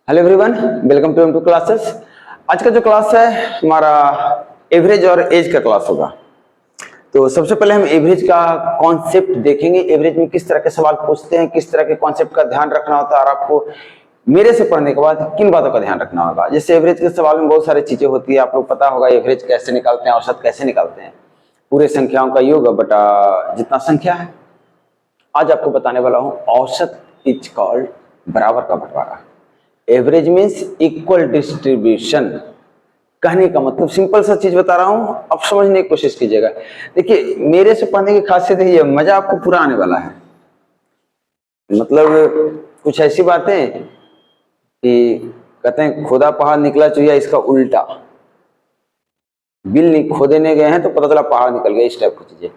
Hello everyone, welcome to M2 classes. आज का जो क्लास है हमारा एवरेज और एज का क्लास होगा। तो सबसे पहले हम एवरेज का कॉन्सेप्ट देखेंगे। एवरेज में किस तरह के सवाल पूछते हैं, किस तरह के कॉन्सेप्ट का ध्यान रखना होता है और आपको मेरे से पढ़ने के बाद किन बातों का ध्यान रखना होगा। जैसे एवरेज के सवाल में बहुत सारी चीजें होती है, आप लोग पता होगा एवरेज कैसे निकालते हैं, औसत कैसे निकालते हैं, पूरे संख्याओं का योग बटा जितना संख्या है। आज आपको बताने वाला हूं औसत इज कॉल्ड बराबर का बंटवारा। Average means equal distribution. कहने का मतलब सिंपल सा चीज बता रहा हूं, अब समझने की कोशिश कीजिएगा। देखिए मेरे से पढ़ने की खासियत है, मजा आपको पूरा आने वाला है। मतलब कुछ ऐसी बातें कि कहते हैं खोदा पहाड़ निकला चुहिया, इसका उल्टा। बिल खोदने गए हैं तो पता चला पहाड़ निकल गया, इस टाइप की चीजें।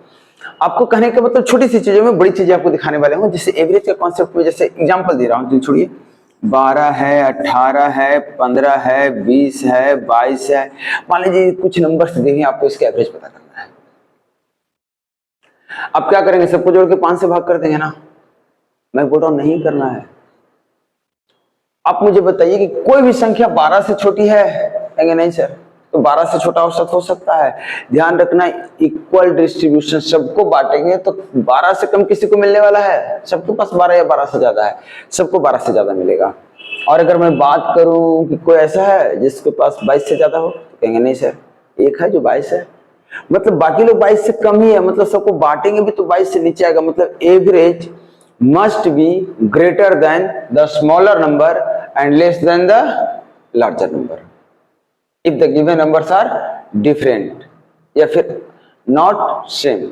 आपको कहने का मतलब छोटी सी चीजों में बड़ी चीजें आपको दिखाने वाले हूँ। जैसे एवरेज के कॉन्सेप्ट में जैसे एग्जांपल दे रहा हूँ, छोड़िए 12 है, 18 है, 15 है, 20 है, 22 है। मान लीजिए कुछ नंबर देंगे, आपको इसका एवरेज पता करना है। आप क्या करेंगे, सबको जोड़ के 5 से भाग कर देंगे ना। मैं बोल रहा हूं नहीं करना है। आप मुझे बताइए कि कोई भी संख्या 12 से छोटी है, कहेंगे नहीं सर, तो 12 से छोटा औसत हो सकता है। ध्यान रखना इक्वल डिस्ट्रीब्यूशन, सबको बांटेंगे तो 12 से कम किसी को मिलने वाला है? सबके पास 12 या 12 से ज्यादा है, सबको 12 से ज्यादा मिलेगा। और अगर मैं बात करूं कि कोई ऐसा है जिसके पास 22 से ज्यादा हो, तो कहेंगे नहीं सर, एक है जो 22 है, मतलब बाकी लोग 22 से कम ही है, मतलब सबको बांटेंगे भी तो 22 से नीचे आएगा। मतलब average must be greater than the smaller number and less than the larger number if the given numbers are different या फिर not same।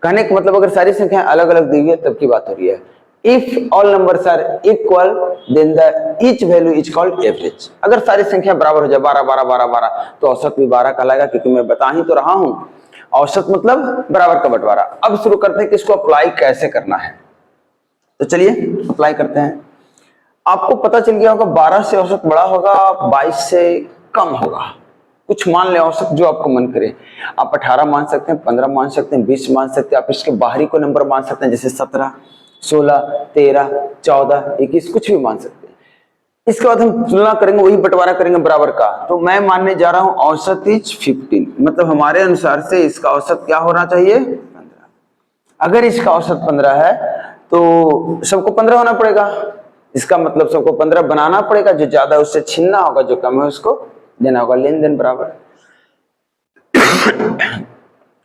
कहने का मतलब अगर सारी संख्याएं अलग अलग दी हुई है तब की बात हो रही है। if all numbers are equal then the each value is called average। अगर सारी संख्या बराबर हो जाए 12 12 12 12 तो औसत भी 12 कहलाएगा, क्योंकि मैं बता ही तो रहा हूं औसत मतलब बराबर का बंटवारा। अब शुरू करते हैं कि इसको अप्लाई कैसे करना है। तो चलिए अप्लाई करते हैं। आपको पता चल गया होगा 12 से औसत बड़ा होगा, 22 से कम होगा। कुछ मान ले औसत जो आपको मन करे। आप 18 मान सकते हैं, 15 मान सकते हैं, 20 मान सकते हैं। आप इसके बाहरी को नंबर मान सकते हैं, जैसे 17, 16, 13, 14, 21, कुछ भी मान सकते हैं। इसके बाद हम तुलना करेंगे, वही बंटवारा करेंगे बराबर का। तो मैं मानने जा रहा हूं औसत इज 15, मतलब हमारे अनुसार से इसका औसत क्या होना चाहिए? 15। अगर इसका औसत 15 है तो सबको 15 होना पड़ेगा। इसका मतलब सबको 15 बनाना पड़ेगा, जो ज्यादा है उससे छीनना होगा, जो कम है उसको देना होगा। लेन देन बराबर।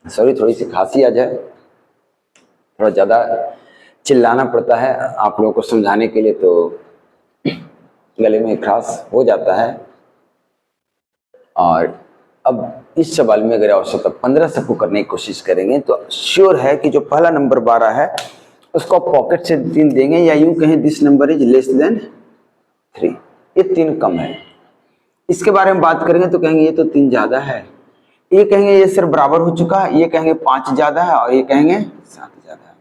सॉरी, थोड़ी सी खांसी आ जाए, थोड़ा ज्यादा चिल्लाना पड़ता है आप लोगों को समझाने के लिए, तो गले में खराश हो जाता है। और अब इस सवाल में अगर औसत 15 सबको करने की कोशिश करेंगे तो श्योर है कि जो पहला नंबर 12 है उसको पॉकेट से 3 देंगे, या यूं कहें this number is less than 3, ये 3 कम है। इसके बारे में बात करेंगे तो कहेंगे ये तो 3 ज्यादा है, ये कहेंगे ये सिर्फ बराबर हो चुका है, ये कहेंगे 5 ज्यादा है, और ये कहेंगे 7 ज्यादा है।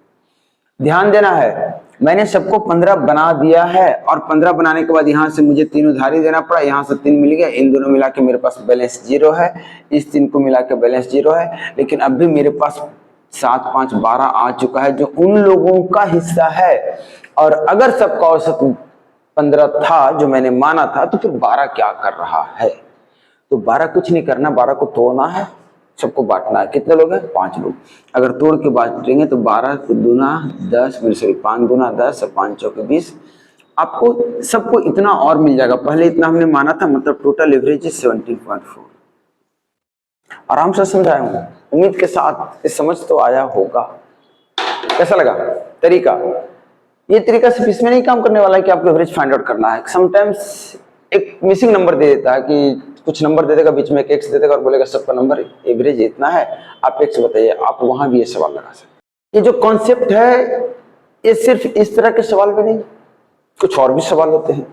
ध्यान देना है, मैंने सबको 15 बना दिया है, और 15 बनाने के बाद यहाँ से मुझे 3 उधारी देना पड़ा, यहाँ से 3 मिल गया, इन दोनों मिला के मेरे पास बैलेंस 0 है, इस 3 को मिला के बैलेंस 0 है। लेकिन अब भी मेरे पास 7 5 12 आ चुका है, जो उन लोगों का हिस्सा है। और अगर सबका औसत 15 था जो मैंने माना था, तो फिर 12 क्या कर रहा है? तो 12 कुछ नहीं करना, 12 को तोड़ना है, सबको बांटना है। कितने लोग हैं? 5 लोग। अगर तोड़ के बांटेंगे तो 12 दूना 10, 5 दूना 10 और 5 चौके 20। आपको सबको इतना और मिल जाएगा, पहले इतना हमने माना था, मतलब टोटल एवरेज 17.4। आराम से समझाया हूं, उम्मीद के साथ इस समझ तो आया होगा। कैसा लगा तरीका? ये तरीका सिर्फ इसमें नहीं काम करने वाला है कि आपको एवरेज फाइंड आउट करना है। समटाइम्स एक मिसिंग नंबर दे देता है, कि कुछ नंबर दे देगा, बीच में एक एक्स दे देगा और बोलेगा सबका नंबर एवरेज इतना है, आप एक्स बताइए। आप वहां भी ये सवाल लगा सकते। ये जो कॉन्सेप्ट है ये सिर्फ इस तरह के सवाल में नहीं, कुछ और भी सवाल होते हैं।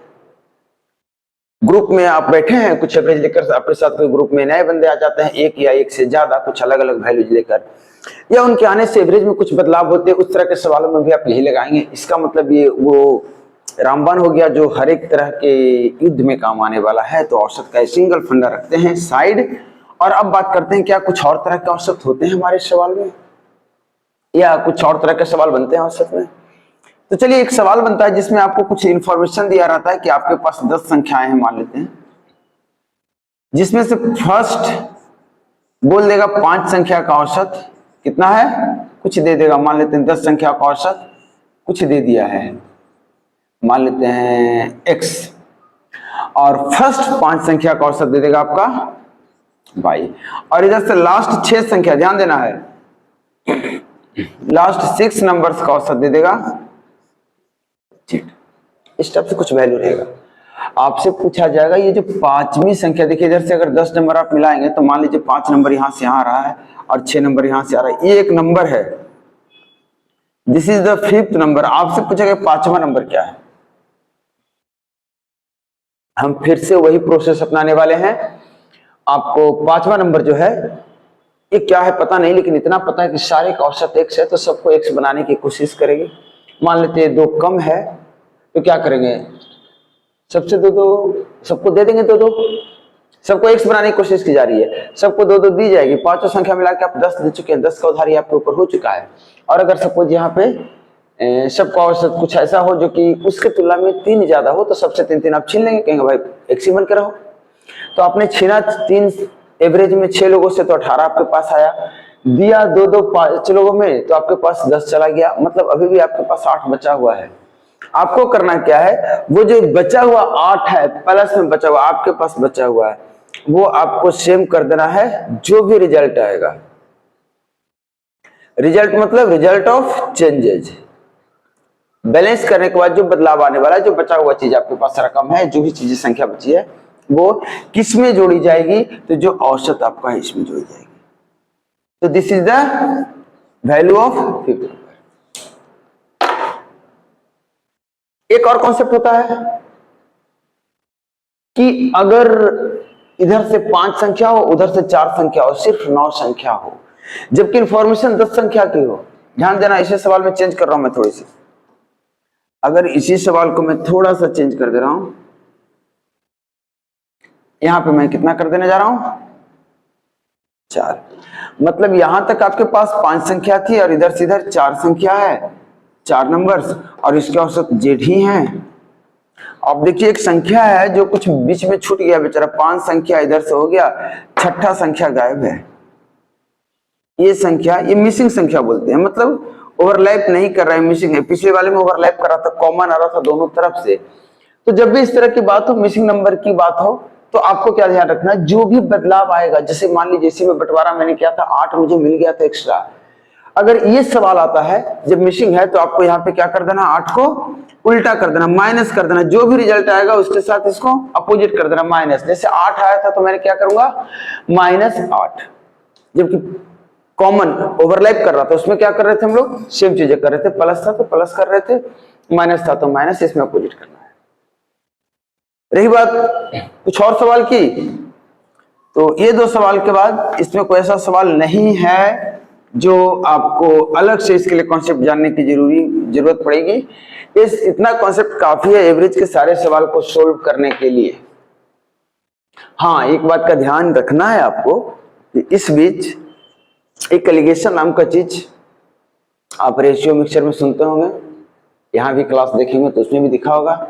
ग्रुप में आप बैठे हैं, कुछ एवरेज लेकर, आपके साथ कोई ग्रुप में नए बंदे आ जाते हैं, एक या एक से ज्यादा, कुछ अलग अलग वैल्यूज लेकर, या उनके आने से एवरेज में कुछ बदलाव होते हैं। उस तरह के सवालों में भी आप यही लगाएंगे। इसका मतलब ये वो रामबाण हो गया जो हर एक तरह के युद्ध में काम आने वाला है। तो औसत का सिंगल फंडा रखते हैं साइड। और अब बात करते हैं क्या कुछ और तरह के औसत होते हैं हमारे सवाल में, या कुछ और तरह के सवाल बनते हैं औसत में। तो चलिए एक सवाल बनता है जिसमें आपको कुछ इंफॉर्मेशन दिया रहता है कि आपके पास 10 संख्याएं हैं मान लेते हैं, जिसमें से फर्स्ट बोल देगा 5 संख्या का औसत कितना है, कुछ दे देगा, मान लेते हैं 10 संख्या का औसत कुछ दे दिया है, मान लेते हैं x, और फर्स्ट 5 संख्या का औसत दे देगा आपका y, और इधर से लास्ट 6 संख्या, ध्यान देना है, लास्ट 6 नंबर्स का औसत दे देगा z। इस टाइप से कुछ वैल्यू रहेगा। आपसे पूछा जाएगा ये जो 5वीं संख्या, देखिए इधर से अगर 10 नंबर आप मिलाएंगे तो मान लीजिए 5 नंबर यहां से यहां आ रहा है और 6 नंबर यहां से आ रहा है, ये एक नंबर है, this is the 5th number. आपसे पूछेगा 5वां नंबर क्या है। हम फिर से वही प्रोसेस अपनाने वाले हैं। आपको 5वां नंबर जो है ये क्या है पता नहीं, लेकिन इतना पता है कि सारे का औसत x है, तो सबको x बनाने की कोशिश करेंगे। मान लेते हैं 2 कम है तो क्या करेंगे, सबसे दो सबको दे देंगे, दो सबको x बनाने की कोशिश की जा रही है, सबको 2 दी जाएगी, पांचों संख्या मिला के आप 10 दे चुके हैं, 10 का उधारी आपके ऊपर हो चुका है। और अगर सपोज यहाँ पे सबका औसत कुछ ऐसा हो जो कि उसके तुलना में 3 ज्यादा हो, तो सबसे 3 आप छीन लेंगे, कहेंगे भाई x ही बन के रहो। तो आपने छीना 3, एवरेज में 6 लोगों से तो 18 आपके पास आया, दिया 2 5 लोगों में तो आपके पास 10 चला गया, मतलब अभी भी आपके पास 8 बचा हुआ है। आपको करना क्या है, वो जो बचा हुआ 8 है प्लस में बचा हुआ आपके पास बचा हुआ है, वो आपको सेम कर देना है, जो भी रिजल्ट आएगा, रिजल्ट मतलब रिजल्ट ऑफ चेंजेज, बैलेंस करने के बाद जो बदलाव आने वाला है, जो बचा हुआ चीज आपके पास रकम है, जो भी चीजें संख्या बची है वो किस में जोड़ी जाएगी, तो जो औसत आपका है इसमें जोड़ी जाएगी। तो this is the value of 5th। एक और कॉन्सेप्ट होता है कि अगर इधर से 5 संख्या हो, उधर से 4 संख्या हो, सिर्फ 9 संख्या हो, जबकि इंफॉर्मेशन 10 संख्या की हो। ध्यान देना, इसी सवाल में चेंज कर रहा हूं मैं थोड़ी सी, अगर इसी सवाल को मैं थोड़ा सा चेंज कर दे रहा हूं, यहां पे मैं कितना कर देने जा रहा हूं, 4, मतलब यहां तक आपके पास 5 संख्या थी और इधर से इधर 4 संख्या है, 4 नंबर्स, और इसके औसत जेड ही हैं। अब देखिए एक संख्या है जो कुछ बीच में छूट गया बेचारा, 5 संख्या इधर से हो गया, 6ठा संख्या गायब है। ये संख्या, ये मिसिंग संख्या बोलते हैं, मतलब ओवरलैप नहीं कर रहा है, मिसिंग है। पिछले वाले में ओवरलैप कर रहा था, कॉमन आ रहा था दोनों तरफ से। तो जब भी इस तरह की बात हो, मिसिंग नंबर की बात हो, तो आपको क्या ध्यान रखना, जो भी बदलाव आएगा, जैसे मान लीजिए इसी में बंटवारा मैंने किया था, 8 मुझे मिल गया था एक्स्ट्रा, अगर ये सवाल आता है जब मिसिंग है, तो आपको यहाँ पे क्या कर देना, 8 को उल्टा कर देना, माइनस कर देना, जो भी रिजल्ट आएगा उसके साथ इसको अपोजिट कर देना, माइनस। जैसे 8 आया था तो मैंने क्या करूंगा, -8, जबकि कॉमन ओवरलैप कर रहा था, उसमें क्या कर रहे थे हम लोग, सेम चीजें कर रहे थे, प्लस था तो प्लस कर रहे थे, माइनस था तो माइनस, इसमें अपोजिट करना है। रही बात कुछ और सवाल की, तो ये 2 सवाल के बाद इसमें कोई ऐसा सवाल नहीं है जो आपको अलग से इसके लिए कॉन्सेप्ट जानने की जरूरत पड़ेगी। इतना कॉन्सेप्ट काफी है एवरेज के सारे सवाल को सोल्व करने के लिए। हाँ, एक बात का ध्यान रखना है आपको कि इस बीच एक एलिगेशन नाम का चीज आप रेशियो मिक्सचर में सुनते होंगे, यहाँ भी क्लास देखेंगे तो उसमें भी दिखा होगा।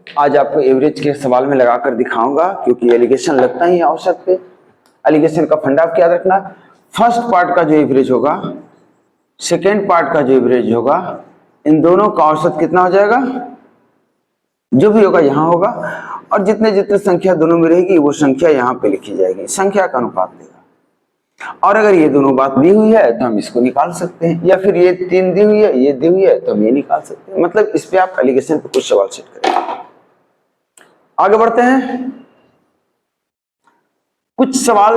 आज आपको एवरेज के सवाल में लगाकर दिखाऊंगा, क्योंकि एलिगेशन लगता ही है औसत पे। एलिगेशन का फंडा आप याद रखना, फर्स्ट पार्ट का जो एवरेज होगा, सेकेंड पार्ट का जो एवरेज होगा, इन दोनों का औसत कितना हो जाएगा, जो भी होगा यहाँ होगा, और जितने जितने संख्या दोनों में रहेगी वो संख्या यहाँ पे लिखी जाएगी, संख्या का अनुपात देगा। और अगर ये दोनों बात दी हुई है तो हम इसको निकाल सकते हैं, या फिर ये 3 दी हुई है, ये दी हुई है, तो हम ये निकाल सकते हैं। मतलब इस पे आप एलिगेशन पे कुछ सवाल सेट करेंगे। आगे बढ़ते हैं, कुछ सवाल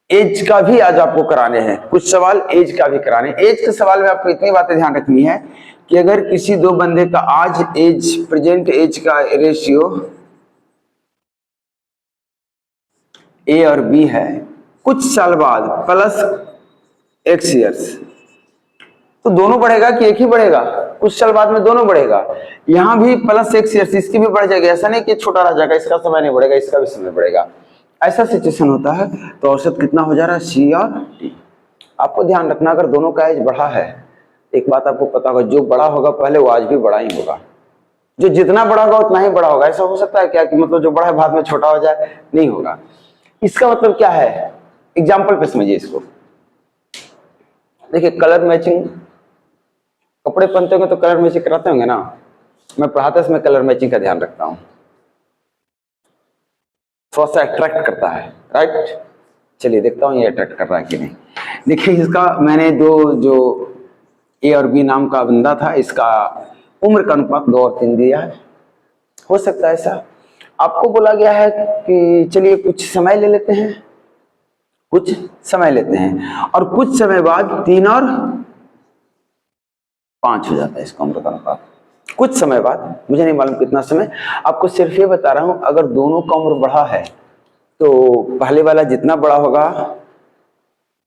एज का भी आज आपको कराने हैं, कुछ सवाल एज का भी कराने। एज के सवाल में आपको इतनी बातें ध्यान रखनी है कि अगर किसी 2 बंदे का आज एज, प्रेजेंट एज का रेशियो ए और बी है, कुछ साल बाद प्लस x ईयर्स, तो दोनों बढ़ेगा कि एक ही बढ़ेगा, कुछ साल बाद में दोनों बढ़ेगा। यहां भी प्लस x ईयर्स, इसकी भी बढ़ जाएगी, ऐसा नहीं कि छोटा रह जाएगा, इसका समय नहीं बढ़ेगा, इसका भी समय बढ़ेगा, ऐसा सिचुएशन होता है। तो औसत कितना हो जा रहा है, C और D। आपको ध्यान रखना, अगर दोनों का एज बढ़ा है एक बात आपको पता होगा, जो बड़ा होगा पहले वो आज भी बड़ा ही होगा, जो जितना बड़ा होगा उतना ही बड़ा होगा। ऐसा हो सकता है क्या कि मतलब जो बड़ा है बाद में छोटा हो जाए? नहीं होगा। इसका मतलब क्या है, एग्जाम्पल पे समझिए इसको। देखिए कलर मैचिंग, कपड़े पहनते होंगे तो कलर मैचिंग कराते होंगे ना। मैं पढ़ाते समय कलर मैचिंग का ध्यान रखता हूँ, थोड़ा सा अट्रैक्ट करता है, राइट। चलिए देखता हूँ ये अट्रैक्ट कर रहा है कि नहीं। देखिए इसका मैंने जो ए और बी नाम का बंदा था, इसका उम्र का अनुपात 2 और 3 दिया है। हो सकता है ऐसा। आपको बोला गया है कि चलिए कुछ समय ले लेते हैं, कुछ समय लेते हैं और कुछ समय बाद 3 और 5 हो जाता है इसका उम्र का अनुपात। कुछ समय बाद, मुझे नहीं मालूम कितना समय, आपको सिर्फ ये बता रहा हूं, अगर दोनों का उम्र बढ़ा है तो पहले वाला जितना बड़ा होगा,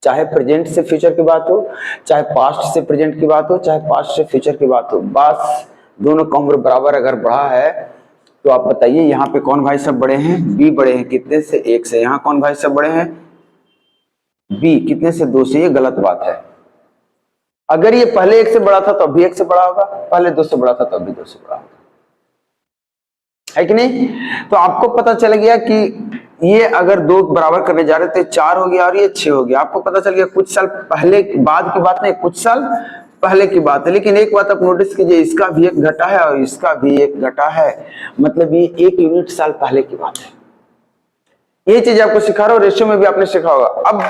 चाहे प्रेजेंट से फ्यूचर की बात हो, चाहे पास्ट से प्रेजेंट की बात हो, चाहे पास्ट से फ्यूचर की बात हो, बस दोनों का उम्र बराबर अगर बढ़ा है तो आप बताइए यहाँ पे कौन भाई सब बड़े हैं? बी बड़े हैं। कितने से? 1 से। यहाँ कौन भाई सब बड़े हैं? बी। कितने से? 2 से। ये गलत बात है। अगर ये पहले 1 से बड़ा था तो अभी 1 से बड़ा होगा, पहले 2 से बड़ा था तो अभी 2 से बड़ा होगा, है कि नहीं? तो आपको पता चल गया कि ये अगर 2 बराबर करने जा रहे थे 4 हो गया और ये 6 हो गया। आपको पता चल गया कुछ साल पहले बाद की बात नहीं, कुछ साल पहले की बात है। लेकिन एक बात आप नोटिस कीजिए, इसका भी 1 घटा है और इसका भी 1 घटा है, मतलब ये 1 यूनिट साल पहले की बात है। ये चीज आपको सिखा रहा हूं, रेशियो में भी आपने सीखा होगा। अब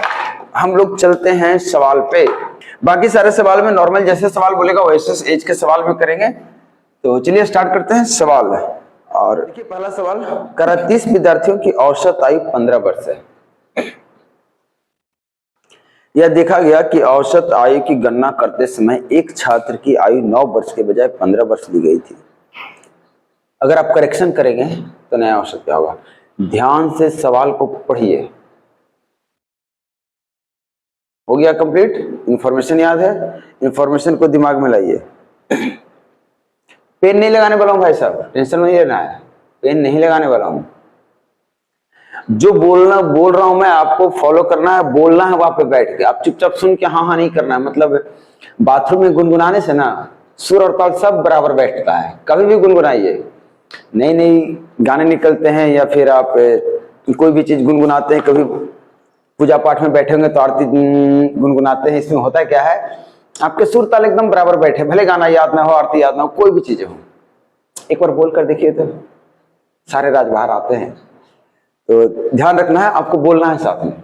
हम लोग चलते हैं सवाल पे। बाकी सारे सवाल में नॉर्मल जैसे सवाल बोलेगा वैसे एज के सवाल में करेंगे। तो चलिए स्टार्ट करते हैं सवाल। और देखिए पहला सवाल, 30 विद्यार्थियों की औसत आयु 15 वर्ष है। यह देखा गया कि औसत आयु की गणना करते समय एक छात्र की आयु 9 वर्ष के बजाय 15 वर्ष ली गई थी। अगर आप करेक्शन करेंगे तो नया औसत क्या होगा? ध्यान से सवाल को पढ़िए। हो गया कंप्लीट? इंफॉर्मेशन याद है? इंफॉर्मेशन को दिमाग में लाइए। पेन नहीं लगाने वाला हूं भाई साहब, टेंशन नहीं लेना है, पेन नहीं लगाने वाला हूं। जो बोल रहा हूं मैं, आपको फॉलो करना है, बोलना है वहां पे बैठ के। आप चुपचाप सुन के हाँ हाँ नहीं करना है। मतलब बाथरूम में गुनगुनाने से ना सुर और ताल सब बराबर बैठता है। कभी भी गुनगुनाइए, नई नई गाने निकलते हैं या फिर आप कोई भी चीज गुनगुनाते हैं, कभी पूजा पाठ में बैठे होंगे तो आरती गुनगुनाते हैं। इसमें होता क्या है, आपके सुर ताल एकदम बराबर बैठे, भले गाना याद ना हो, आरती याद ना हो, कोई भी चीजें हो। एक बार बोल कर देखिए तो सारे राज बाहर आते हैं। तो ध्यान रखना है, आपको बोलना है साथ में।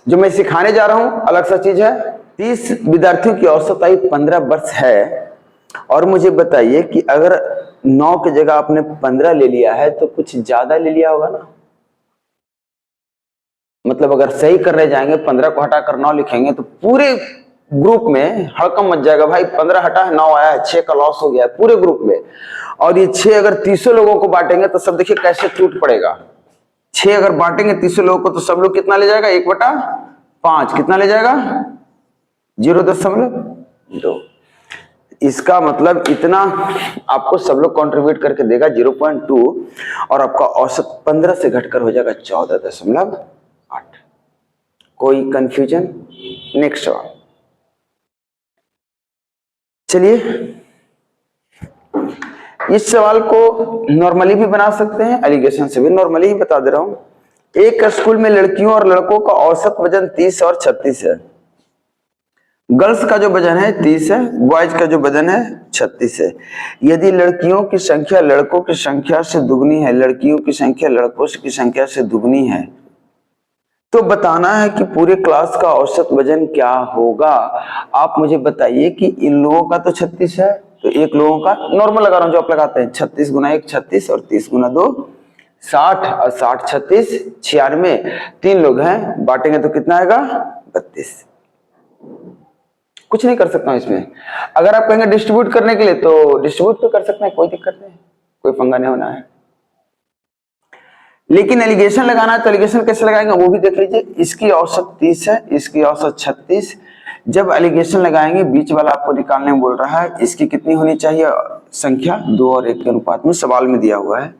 जो मैं सिखाने जा रहा हूं अलग सा चीज है। 30 विद्यार्थियों की औसत आयु 15 वर्ष है और मुझे बताइए कि अगर 9 की जगह आपने 15 ले लिया है तो कुछ ज्यादा ले लिया होगा ना। मतलब अगर सही करने जाएंगे 15 को हटाकर 9 लिखेंगे तो पूरे ग्रुप में हड़कम मच जाएगा। भाई 15 हटा है 9 आया है, 6 का लॉस हो गया है पूरे ग्रुप में। और ये 6 अगर 300 लोगों को बांटेंगे तो सब देखिए कैसे टूट पड़ेगा। 6 अगर बांटेंगे 300 लोगों को तो सब लोग कितना ले जाएगा? 1/5। कितना ले जाएगा? 0.2। इसका मतलब इतना आपको सब लोग कंट्रीब्यूट करके देगा 0.2 और आपका औसत 15 से घटकर हो जाएगा 14.8। कोई कंफ्यूजन? नेक्स्ट सवाल। चलिए इस सवाल को नॉर्मली भी बना सकते हैं, एलिगेशन से भी। नॉर्मली ही बता दे रहा हूं। एक स्कूल में लड़कियों और लड़कों का औसत वजन 30 और 36 है। गर्ल्स का जो वजन है 30 है, बॉयज का जो वजन है 36 है। यदि लड़कियों की संख्या लड़कों की संख्या से दुगनी है, लड़कियों की संख्या लड़कों की संख्या से दुगनी है, तो बताना है कि पूरे क्लास का औसत वजन क्या होगा। आप मुझे बताइए कि इन लोगों का तो 36 है, तो एक लोगों का नॉर्मल लगा रहा हूं जो आप लगाते हैं, 36 गुना 1 36 और 30 गुना 2 60 और 60 36 96। 3 लोग हैं, बांटेंगे तो कितना आएगा? 32। कुछ नहीं कर सकता हूं इसमें। अगर आप कहेंगे डिस्ट्रीब्यूट करने के लिए तो डिस्ट्रीब्यूट तो कर सकते हैं, कोई दिक्कत नहीं, कोई पंगा नहीं होना है। लेकिन एलिगेशन लगाना है तो एलिगेशन कैसे लगाएंगे वो भी देख लीजिए। इसकी औसत 30 है, इसकी औसत 36। जब एलिगेशन लगाएंगे बीच वाला आपको निकालने बोल रहा है, इसकी कितनी होनी चाहिए संख्या? 2 और 1 के अनुपात में सवाल में दिया हुआ है।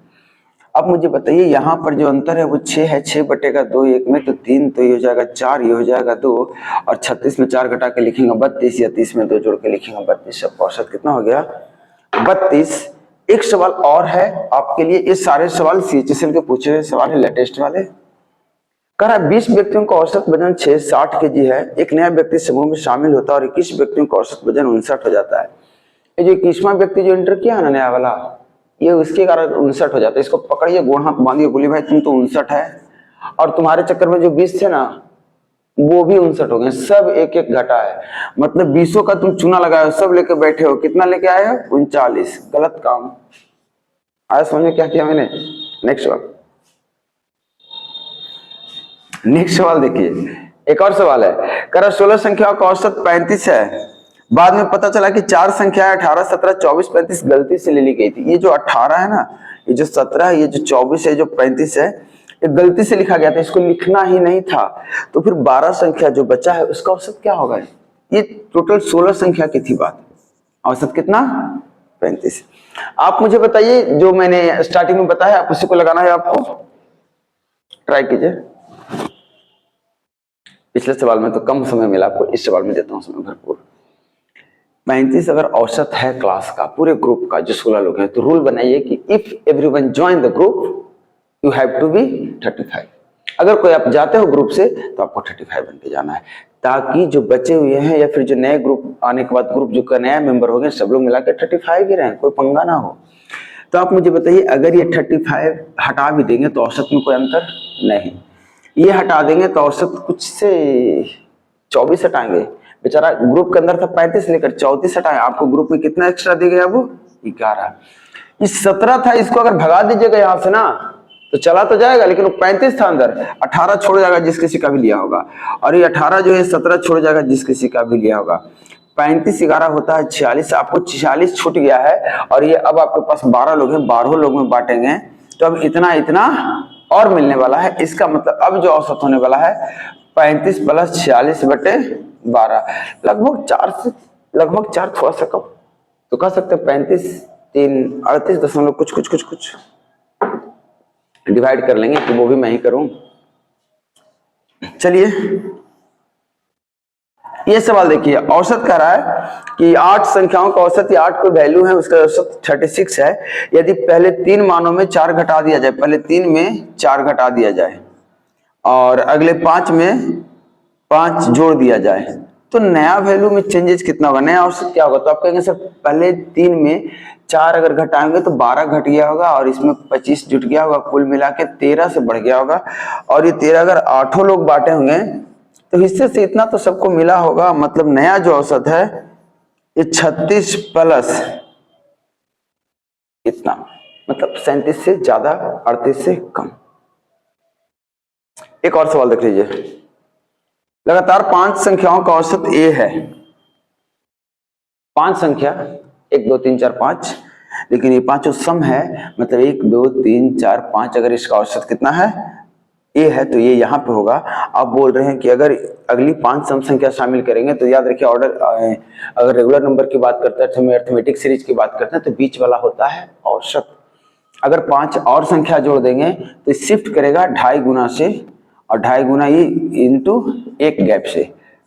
अब मुझे बताइए यहाँ पर जो अंतर है वो 6 है, 6/2 1 में, तो 3, तो ये हो जाएगा 4, ये हो जाएगा 2, और 36 में 4 घटा के लिखेंगे 32, या 30 में 2 जोड़ के लिखेंगे 32। सबका औसत कितना हो गया? 32। एक सवाल और है आपके लिए, ये सारे सवाल CHSL के पूछे हुए सवाल है, लेटेस्ट वाले। कह रहा 20 व्यक्तियों का औसत वजन 60 kg है, एक नया व्यक्ति समूह में शामिल होता है और 21 व्यक्तियों का औसत वजन 59 हो जाता है। ये जो 21वां व्यक्ति जो एंटर किया है ना, नया वाला, ये उसके कारण 59 हो जाता है। इसको पकड़िए, गोड़ हाथ बांधिए, बोलिए भाई तुम तो 59 है, और तुम्हारे चक्कर में जो 20 थे ना वो भी 59 हो गए, सब एक एक घटा है। मतलब 20 का तुम चूना लगाए हो, सब लेके बैठे हो, कितना लेके आए हो? 39। गलत काम आया समझ में? क्या किया मैंने? नेक्स्ट सवाल, नेक्स्ट सवाल देखिए, एक और सवाल है। कह रहा 16 संख्याओं का औसत 35 है, बाद में पता चला कि 4 संख्याएं 18, 17, 24, 35 गलती से ले ली गई थी। ये जो 18 है ना, ये जो 17 है, ये जो 24 है, जो 35 है, ये गलती से लिखा गया था, इसको लिखना ही नहीं था। तो फिर 12 संख्या जो बचा है उसका औसत क्या होगा? ये टोटल 16 संख्या की थी बात, औसत कितना? 35। आप मुझे बताइए, जो मैंने स्टार्टिंग में बताया आप उसी को लगाना है, आपको ट्राई कीजिए। पिछले सवाल में तो कम समय मिला आपको, इस सवाल में देता हूं समय भरपूर। 35 अगर औसत है क्लास का, पूरे ग्रुप का जो 16 लोग हैं, तो रूल बनाइए कि if everyone join the group you have to be 35। अगर कोई आप जाते हो ग्रुप से तो आपको 35 बन के जाना है, ताकि जो बचे हुए हैं या फिर जो नए ग्रुप आने के बाद ग्रुप जो का नया मेंबर हो गए, सब लोग मिलाकर 35 ही रहे, कोई पंगा ना हो। तो आप मुझे बताइए, अगर ये 35 हटा भी देंगे तो औसत में कोई अंतर नहीं, ये हटा देंगे तो औसत कुछ से 24 हटाएंगे। बेचारा ग्रुप के अंदर था 35, लेकर 34 हटाए, आपको ग्रुप में कितना एक्स्ट्रा दे गया? वो 11। इस 17 था, इसको अगर भगा दीजिएगा यहाँ से ना तो चला तो जाएगा, लेकिन वो 35 था अंदर, 18 छोड़ जाएगा जिस किसी का भी लिया होगा, और ये 18 जो है 17 छोड़ जाएगा जिस किसी का भी लिया होगा। 35 11 होता है 46, आपको 46 छूट गया है, और ये अब आपके पास 12 लोग हैं, 12 लोग में बांटेंगे तो अब इतना इतना और मिलने वाला है। इसका मतलब अब जो औसत होने वाला है 35 + 46/12, लगभग 4 से लगभग 4, थोड़ा सा कम, तो कह सकते हैं 35 3 38 दशमलव कुछ कुछ कुछ कुछ डिवाइड कर लेंगे, तो वो भी मैं ही करूं। चलिए ये सवाल देखिए, औसत कह रहा है कि 8 संख्याओं का औसत, या 8 कोई वैल्यू है, उसका औसत 36 है। यदि पहले 3 मानों में 4 घटा दिया जाए, पहले 3 में 4 घटा दिया जाए और अगले 5 में 5 जोड़ दिया जाए, तो नया वैल्यू में चेंजेस कितना होगा? नया औसत क्या होगा? तो आप कहेंगे सर पहले 3 में 4 अगर घटाएंगे तो 12 घट गया होगा, और इसमें 25 जुट गया होगा, कुल मिला के 13 से बढ़ गया होगा, और ये 13 अगर 8 लोग बांटे होंगे तो हिस्से से इतना तो सबको मिला होगा। मतलब नया जो औसत है ये 36 प्लस इतना, मतलब 37 से ज्यादा, 38 से कम। एक और सवाल देख लीजिए, लगातार 5 संख्याओं का औसत a है। 5 संख्या 1 2 3 4 5, लेकिन ये पांचों सम है, मतलब 1 2 3 4 5, अगर इसका औसत कितना है? ए है, तो ये यहाँ पे होगा। आप बोल रहे हैं कि अगर अगली 5 सम संख्या शामिल करेंगे, तो याद रखिए ऑर्डर, अगर रेगुलर नंबर की बात करते हैं, अरिथमेटिक सीरीज की बात करते हैं, तो बीच वाला होता है औसत। अगर 5 और संख्या जोड़ देंगे तो शिफ्ट करेगा 2.5 गुना से, और 2.5 गुना ही इंटू 1 गैप से,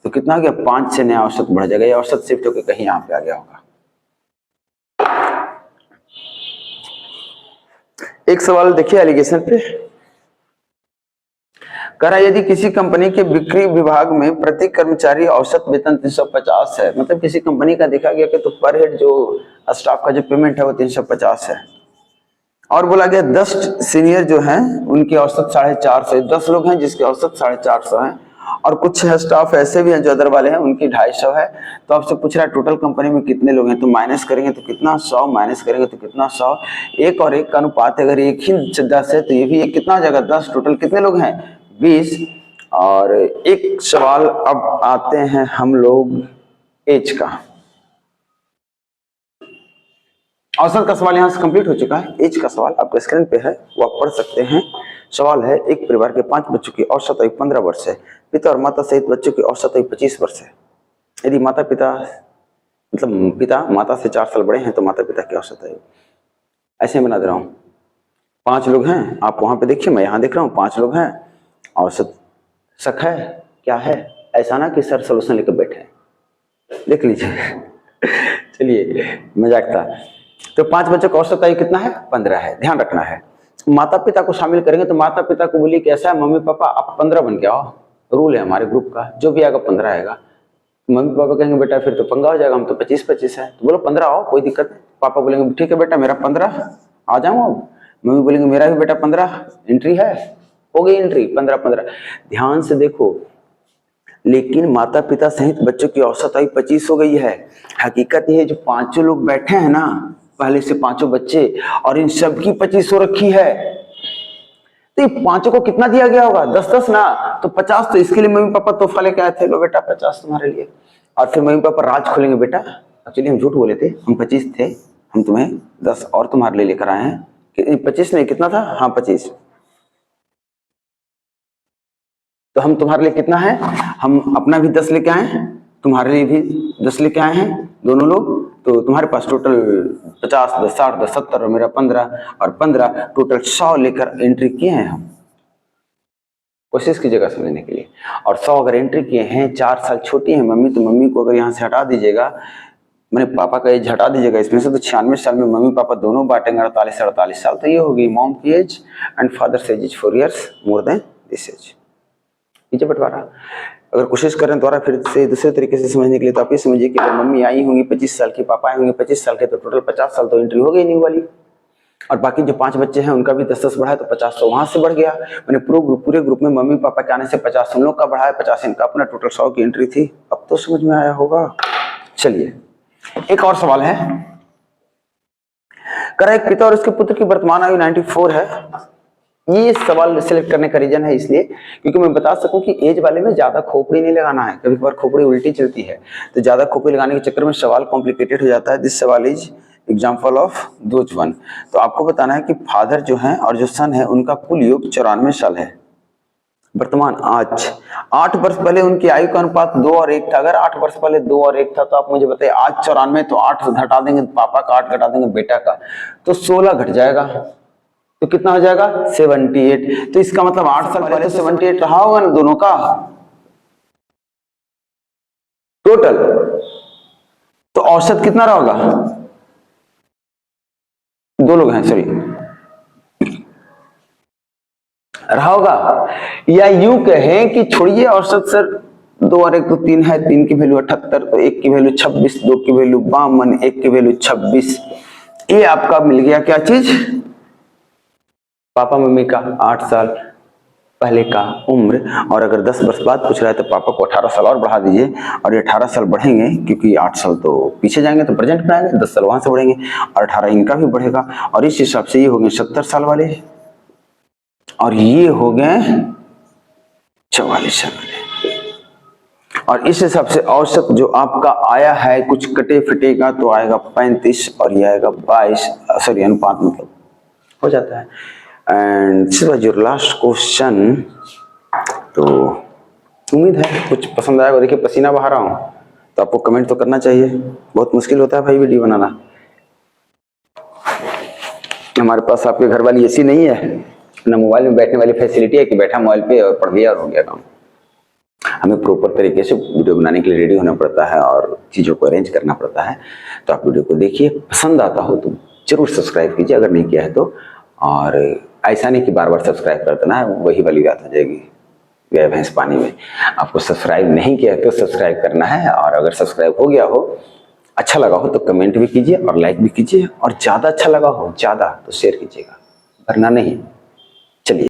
तो कितना हो गया? 5 से नया औसत बढ़ जाएगा, ये औसत शिफ्ट होकर कहीं यहाँ पे आ गया होगा। एक सवाल देखिए एलिगेशन पे, कह रहा यदि किसी कंपनी के बिक्री विभाग में प्रति कर्मचारी औसत वेतन 350 है, मतलब किसी कंपनी का देखा गया कि तो पर हेड जो स्टाफ का जो पेमेंट है वो 350 है, और बोला गया 10 सीनियर जो हैं उनकी औसत 450, 10 लोग हैं जिसके औसत 450 है, और कुछ स्टाफ ऐसे भी हैं जो अदर वाले हैं उनकी 250 है। तो आपसे पूछ रहा है टोटल कंपनी में कितने लोग हैं, तो माइनस करेंगे तो कितना? 100, माइनस करेंगे तो कितना? 100। 1 और 1 का अनुपात अगर एक ही 10 है तो ये भी एक कितना हो जाएगा? 10। टोटल कितने लोग हैं? 20। और एक सवाल अब आते हैं हम लोग एज का। औसत का सवाल यहाँ से कंप्लीट हो चुका है, एज का सवाल आपके स्क्रीन पे है, वो आप पढ़ सकते हैं। सवाल है, एक परिवार के 5 बच्चों की औसत आयु 15 वर्ष है, पिता और माता सहित बच्चों की औसत आयु 25 वर्ष है। यदि माता पिता, मतलब पिता माता से 4 साल बड़े हैं तो माता पिता की औसत आयु, ऐसे बना दे रहा हूँ, 5 लोग हैं, आप वहां पे देखिए, मैं यहाँ देख रहा हूँ 5 लोग हैं। औसत शक है क्या है? ऐसा ना कि सर सोल्यूशन लेकर बैठे हैं, देख लीजिए। चलिए मजाक था। तो 5 बच्चों का औसत आयु कितना है? 15 है, ध्यान रखना है। माता पिता को शामिल करेंगे तो माता पिता को बोलिए कैसा है मम्मी पापा आप 15 बन के आओ, रूल है हमारे ग्रुप का, जो भी आएगा 15 आएगा। मम्मी पापा कहेंगे बेटा फिर तो पंगा हो जाएगा, हम तो 25-25 है, तो बोलो 15 आओ, कोई दिक्कत नहीं। पापा बोलेंगे ठीक है बेटा मेरा 15 आ जाऊँ अब। मम्मी बोलेंगे मेरा भी बेटा 15 एंट्री है, हो गई एंट्री 15-15। ध्यान से देखो, लेकिन माता पिता सहित बच्चों की औसत आयु 25 हो गई है। हकीकत यह है जो 5 लोग बैठे हैं ना, पहले से 5 बच्चे, और इन सब की 25 हो रखी है, तो ये 5 को कितना दिया गया होगा? 10-10 ना, तो 50। तो इसके लिए मम्मी पापा तोहफा लेके आए थे, लो बेटा 50 तुम्हारे लिए। और फिर मम्मी पापा राज खोलेंगे बेटा एक्चुअली हम झूठ बोले थे, हम 25 थे, हम तुम्हें 10 और तुम्हारे लिए लेकर आए हैं। 25 नहीं, कितना था? हाँ 25। तो हम तुम्हारे लिए कितना है, हम अपना भी 10 लेके आए हैं, तुम्हारे लिए भी 10 लेके आए हैं, दोनों लोग। तो तुम्हारे पास टोटल 50, 10, 60, 10, 70 और मेरा 15 और 15 टोटल 100 लेकर एंट्री किए हैं हम। कोशिश कीजिएगा समझने के लिए। और 100 अगर एंट्री किए हैं, 4 साल छोटी है मम्मी, तो मम्मी को अगर यहाँ से हटा दीजिएगा, मैंने पापा का एज हटा दीजिएगा इसमें से, तो 96 साल में मम्मी पापा दोनों बांटेंगे 48 साल। तो ये होगी मॉम की age and father age is 4 years more than this age. नीचे बंटवारा अगर कोशिश करें दोबारा फिर से दूसरे तरीके से समझने के लिए, तो आप ये समझिए कि अगर मम्मी आई होंगी 25 साल की, पापा आए होंगे 25 साल के, तो टोटल 50 साल तो एंट्री हो गई नहीं वाली। और बाकी जो 5 बच्चे हैं उनका भी 10-10 बढ़ा है, तो 50 तो वहां से बढ़ गया। मैंने पूरे ग्रुप में मम्मी पापा के आने से 50 हम लोग का बढ़ा है, 50 इनका अपना, टोटल 100 की एंट्री थी। अब तो समझ में आया होगा। चलिए एक और सवाल है, करा एक पिता और उसके पुत्र की वर्तमान आयु 94 है। ये सवाल सिलेक्ट करने का रीजन है इसलिए क्योंकि मैं बता सकूं कि एज वाले में ज्यादा खोपड़ी नहीं लगाना है, कभी कभार खोपड़ी उल्टी चलती है, तो ज्यादा खोपड़ी लगाने के चक्कर में सवाल कॉम्प्लिकेटेड हो जाता है। दिस सवाल is example of those one. तो आपको बताना है कि फादर जो है और जो सन है उनका कुल योग 94 साल है वर्तमान आज। 8 वर्ष पहले उनकी आयु का अनुपात 2 और 1 था। अगर 8 वर्ष पहले 2 और 1 था, तो आप मुझे बताइए आज 94, तो 8 घटा देंगे पापा का, 8 घटा देंगे बेटा का, तो 16 घट जाएगा, तो कितना हो जाएगा? 78। तो इसका मतलब 8 साल पहले 78 रहा होगा ना दोनों का टोटल, तो औसत कितना रहा होगा? 2 लोग हैं सॉरी, रहा होगा। या यूं कहें कि छोड़िए औसत सर, 2 और 1 तो 3 है, 3 की वैल्यू 78, तो 1 की वैल्यू 26, 2 की वैल्यू 52, 1 की वैल्यू 26। ये आपका मिल गया क्या चीज? पापा मम्मी का 8 साल पहले का उम्र। और अगर 10 वर्ष बाद पूछ रहा है तो पापा को 18 साल और बढ़ा दीजिए, और ये 18 साल बढ़ेंगे क्योंकि 8 साल तो पीछे जाएंगे तो प्रेजेंट में आएंगे, 10 साल वहां से बढ़ेंगे और 18 इनका भी बढ़ेगा, और इस हिसाब से ये हो गए 70 साल वाले और ये हो गए 44 साल वाले। और इस हिसाब से औसत जो आपका आया है, कुछ कटे फिटेगा तो आएगा 35 और ये आएगा 22, सॉरी अनुपात मतलब हो जाता है। And this was your last question. तो उम्मीद है कुछ पसंद आएगा। देखिए पसीना बहा रहा हूँ, तो आपको कमेंट तो करना चाहिए, बहुत मुश्किल होता है भाई वीडियो बनाना। हमारे पास आपके घर वाली एसी नहीं है ना, मोबाइल में बैठने वाली फैसिलिटी है कि बैठा मोबाइल पे और पढ़ लिया और हो गया काम। हमें प्रॉपर तरीके से वीडियो बनाने के लिए रेडी होना पड़ता है और चीज़ों को अरेंज करना पड़ता है। तो आप वीडियो को देखिए, पसंद आता हो तो जरूर सब्सक्राइब कीजिए अगर नहीं किया है तो, और ऐसा नहीं कि बार बार सब्सक्राइब कर देना है, वही वाली बात हो जाएगी गए भैंस पानी में। आपको सब्सक्राइब नहीं किया है तो सब्सक्राइब करना है, और अगर सब्सक्राइब हो गया हो, अच्छा लगा हो तो कमेंट भी कीजिए और लाइक भी कीजिए, और ज़्यादा अच्छा लगा हो ज़्यादा तो शेयर कीजिएगा, वरना नहीं।